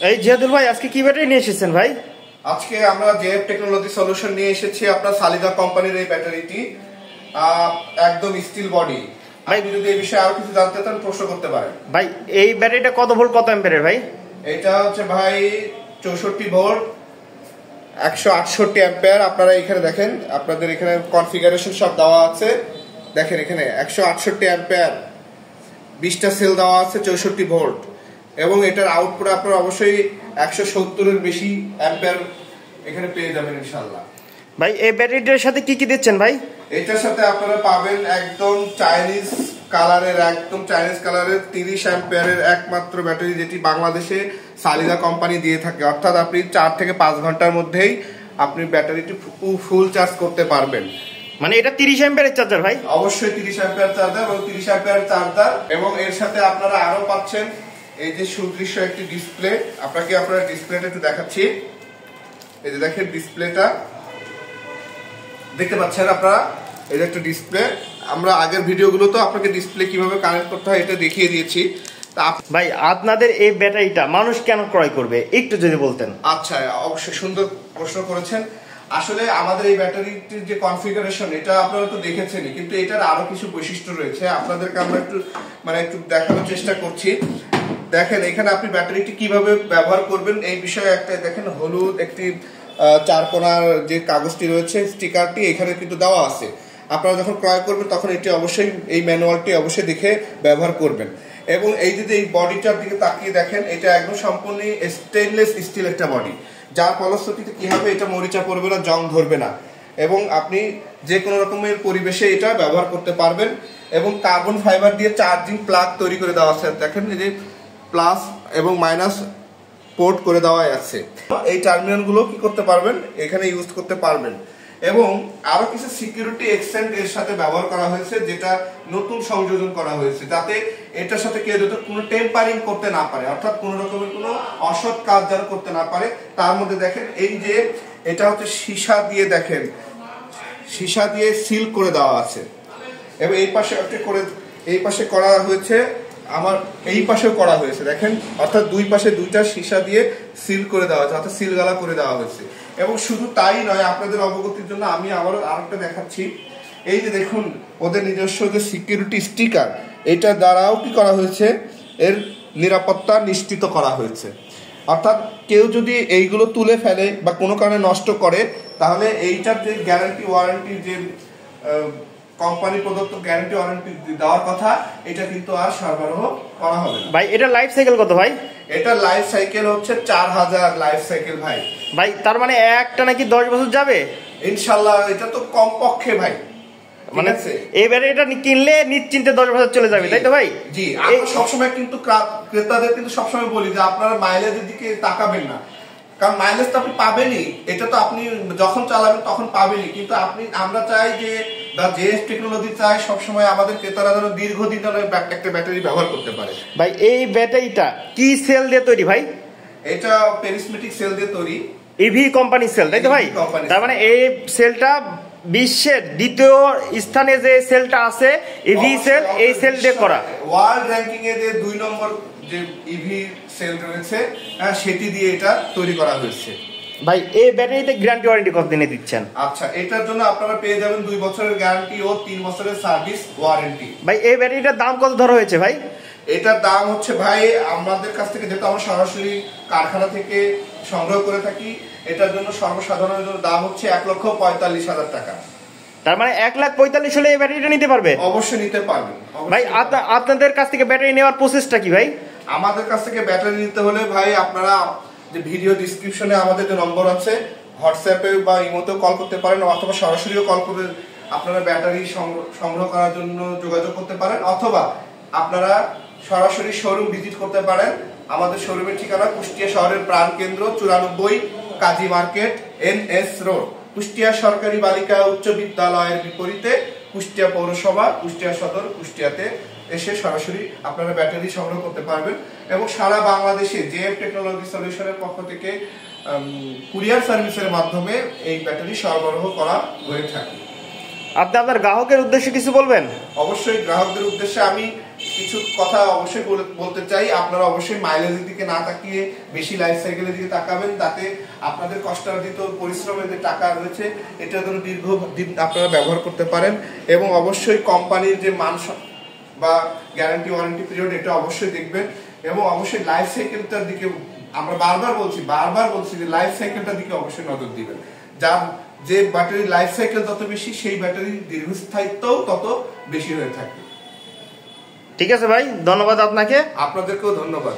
এই জিয়াদুল ভাই আজকে কি ব্যাটারি নিয়ে এসেছেন ভাই? আজকে আমরা জেএফ টেকনোলজি সলিউশন নিয়ে এসেছি আপনার সালিদা কোম্পানির এই ব্যাটারিটি একদম স্টিল বডি। আপনি যদি এই বিষয়ে আরো কিছু জানতে চান প্রশ্ন করতে পারেন। ভাই এই ব্যাটারিটা কত ভোল্ট কত অ্যাম্পিয়ারের ভাই? এটা হচ্ছে ভাই 64 ভোল্ট 168 অ্যাম্পিয়ার। আপনারা এখানে দেখেন, আপনাদের এখানে কনফিগারেশন সব দেওয়া আছে। দেখেন এখানে 168 অ্যাম্পিয়ার, 20টা সেল দেওয়া আছে 64 ভোল্ট, এবং এটার আউটপুট আপনারা অবশ্যই 170 এর বেশি অ্যাম্পিয়ার এখানে পেয়ে যাবেন ইনশাআল্লাহ। ভাই এই ব্যাটারিটার সাথে কি কি দিচ্ছেন ভাই? এটার সাথে আপনারা পাবেন একদম চাইনিজ কালারের 30 অ্যাম্পিয়ারের একমাত্র ব্যাটারি, যেটি বাংলাদেশে সালিদা কোম্পানি দিয়ে থাকে। অর্থাৎ আপনি 4 থেকে 5 ঘন্টার মধ্যেই আপনি ব্যাটারিটি ফুল চার্জ করতে পারবেন। মানে এটা 30 অ্যাম্পিয়ারের চার্জার ভাই? অবশ্যই 30 অ্যাম্পিয়ার চার্জার এবং 30 অ্যাম্পিয়ার চার্জার, এবং এর সাথে আপনারা আরো পাচ্ছেন এই যে সুদৃশ্য একটি ডিসপ্লে। আপনারা ডিসপ্লেটা একটু দেখাচ্ছি। এই যে দেখেন ডিসপ্লেটা দেখতে পাচ্ছেন আপনারা, এই যে একটা ডিসপ্লে। আমরা আগের ভিডিওগুলো তো আপনাকে ডিসপ্লে কিভাবে কানেক্ট করতে হয় এটা দেখিয়ে দিয়েছি। ভাই আপনাদের এই ব্যাটারিটা মানুষ কেন ক্রয় করবে একটু যদি বলতেন। আচ্ছা, অবশ্যই সুন্দর প্রশ্ন করেছেন। আসলে আমাদের এই ব্যাটারিটির যে কনফিগারেশন এটা আপনারা তো দেখেছেনই, কিন্তু এটার আরো কিছু বৈশিষ্ট্য রয়েছে। আপনাদেরকে আমরা একটু দেখানোর চেষ্টা করছি। দেখেন এখানে আপনি ব্যাটারিটি কিভাবে ব্যবহার করবেন এই বিষয়ে একটা দেখেন হলুদ একটি 4 কোণার যে কাগজটি রয়েছে, স্টিকারটি এখানে কিন্তু দেওয়া আছে। আপনারা যখন ক্রয় করবেন তখন এটি অবশ্যই এই ম্যানুয়ালটি অবশ্যই দেখে ব্যবহার করবেন। এবং এই যদি এই বডিটার দিকে তাকিয়ে দেখেন, এটা একদম সম্পূর্ণ স্টেনলেস স্টিল একটা বডি, যার ফলশ্রুতিতে কি হবে, এটা মরিচা পড়বে না, জং ধরবে না, এবং আপনি যে কোনো রকমের পরিবেশে এটা ব্যবহার করতে পারবেন। এবং কার্বন ফাইবার দিয়ে চার্জিং প্লাগ তৈরি করে দেওয়া আছে। দেখেন এই যে প্লাস এবং মাইনাস পোর্ট করে দেওয়া আছে। এই টার্মিনালগুলো কি করতে পারবেন, এখানে ইউজ করতে পারবেন। এবং আরো কিছু সিকিউরিটি এক্সটেন্ড এর সাথে ব্যবহার করা হয়েছে, যেটা নতুন সংযোজন করা হয়েছে, যাতে এটার সাথে কেউ যাতে কোনো টেম্পারিং করতে না পারে, অর্থাৎ কোনো রকমের কোনো অসৎ কাজ যেন করতে না পারে। তার মধ্যে দেখেন এই যে এটা হচ্ছে সীসা দিয়ে, দেখেন সীসা দিয়ে সিল করে দেওয়া আছে। এবং এই পাশে করা হয়েছে, আমার এই পাশেও করা হয়েছে, দেখেন, অর্থাৎ দুই পাশে দুইটা সীসা দিয়ে সিল করে দেওয়া হয়েছে, অর্থাৎ সিলগালা করে দেওয়া হয়েছে। এবং শুধু তাই নয়, আপনাদের অবগতির জন্য আমি আবারও আরেকটা দেখাচ্ছি। এই যে দেখুন ওদের নিজস্ব যে সিকিউরিটি স্টিকার, এটা দ্বারাও কি করা হয়েছে, এর নিরাপত্তা নিশ্চিত করা হয়েছে। অর্থাৎ কেউ যদি এইগুলো তুলে ফেলে বা কোনো কারণে নষ্ট করে, তাহলে এইটার যে গ্যারান্টি ওয়ারেন্টি, যে কোম্পানি প্রদত্ত গ্যারান্টি ওয়ারেন্টি দেওয়ার কথা, এটা কিন্তু আর সরবরাহ করা হবে না। ভাই এটা লাইফ সাইকেল কত ভাই? এটা লাইফ সাইকেল হচ্ছে 4000 লাইফ সাইকেল ভাই। ভাই তার মানে একটা নাকি 10 বছর যাবে ইনশাআল্লাহ। এটা তো কম পক্ষে ভাই, মানে এই ব্যাটারিটা কিনলে নিশ্চিন্তে 10 বছর চলে যাবে, তাই তো ভাই? জি, আমরা সবসময় কিন্তু ক্রেতাদের কিন্তু সবসময় বলি যে আপনারা মাইলেজের দিকে তাকাবেন না, কারণ মাইলেজ তো আপনি পাবেনই, এটা তো আপনি যখন চালাবেন তখন পাবেনই। কিন্তু আমরা চাই যে জেএফ টেকনোলজি চাই সবসময় আমাদের ক্রেতারা যেন দীর্ঘদিন ধরে একটা ব্যাটারি ব্যবহার করতে পারে। ভাই এই ব্যাটারিটা কি সেল দিয়ে তৈরি ভাই? এটা পেরিসমেটিক সেল দিয়ে তৈরি, ইভি কোম্পানি সেল, তাই তো ভাই? তার মানে এই সেলটা বিশ্বের দ্বিতীয় স্থানে যে সেলটা আছে ইভি সেল, এই সেল দিয়ে করা। ওয়ার্ল্ড র‍্যাঙ্কিং এ যে 2 নম্বর যে ইভি সেল রয়েছে, সেটি দিয়ে এটা তৈরি করা হয়েছে। ভাই এই ব্যাটারিতে গ্যারান্টি ওয়ারেন্টি কতদিনে দিচ্ছেন? আচ্ছা, এটার জন্য আপনারা পেয়ে যাবেন 2 বছরের গ্যারান্টি ও 3 বছরের সার্ভিস ওয়ারেন্টি। ভাই এই ব্যাটারিটার দাম কত ধরা হয়েছে ভাই? এটার দাম হচ্ছে ভাই, আমাদের কাছ থেকে যেহেতু আমরা সরাসরি কারখানা থেকে সংগ্রহ করে থাকি, এটার জন্য সর্বসাধারণের জন্য দাম হচ্ছে 1,45,000 টাকা। তার মানে 1,45,000 হলে এই ব্যাটারিটা নিতে পারবে? অবশ্যই নিতে পারবেন ভাই। আপনাদের কাছ থেকে ব্যাটারি নেওয়ার প্রসেসটা কি ভাই? আমাদের কাছ থেকে ব্যাটারি নিতে হলে ভাই, আপনারা যে ভিডিও ডেসক্রিপশনে আমাদের যে নম্বর আছে, হোয়াটসঅ্যাপে বা ইমোতেও কল করতে পারেন, অথবা সরাসরিও কল করে আপনারা ব্যাটারি সংগ্রহ করার জন্য যোগাযোগ করতে পারেন, অথবা আপনারা সরাসরি শোরুম ভিজিট করতে পারেন। আমাদের শোরুমের ঠিকানা কুষ্টিয়া শহরের প্রাণকেন্দ্র 94 কাজী মার্কেট, NS রোড, কুষ্টিয়া সরকারি বালিকা উচ্চ বিদ্যালয়ের বিপরীতে, কুষ্টিয়া পৌরসভা, কুষ্টিয়া সদর, কুষ্টিয়াতে এসে সরাসরি আপনারা ব্যাটারি সংগ্রহ করতে পারবেন। এবং সারা বাংলাদেশে জেএফ টেকনোলজি সলিউশনের পক্ষ থেকে কুরিয়ার সার্ভিসের মাধ্যমে এই ব্যাটারি সরবরাহ করা হয়ে থাকে। আপনি আপনার গ্রাহকের উদ্দেশ্যে কিছু বলবেন? অবশ্যই গ্রাহকদের উদ্দেশ্যে আমি কিছু কথা অবশ্যই বলতে চাই, আপনারা অবশ্যই মাইলেজের দিকে না তাকিয়ে বেশি লাইফ সাইকেলের দিকে তাকাবেন, তাতে আপনাদের কষ্টার্জিত পরিশ্রমের যে টাকা রয়েছে এটা যেন দীর্ঘদিন আপনারা ব্যবহার করতে পারেন। এবং অবশ্যই কোম্পানির যে মান বা গ্যারান্টি ওয়ারেন্টি পিরিয়ড এটা অবশ্যই দেখবেন, এবং অবশ্যই লাইফ সাইকেলটার দিকে আমরা বারবার বলছি যে লাইফ সাইকেলটার দিকে অবশ্যই নজর দিবেন। যে ব্যাটারির লাইফ সাইকেল তত বেশি, সেই ব্যাটারির দীর্ঘস্থায়িত্বও তত বেশি হয়ে থাকে। ঠিক আছে ভাই, ধন্যবাদ আপনাকে। আপনাদেরকেও ধন্যবাদ।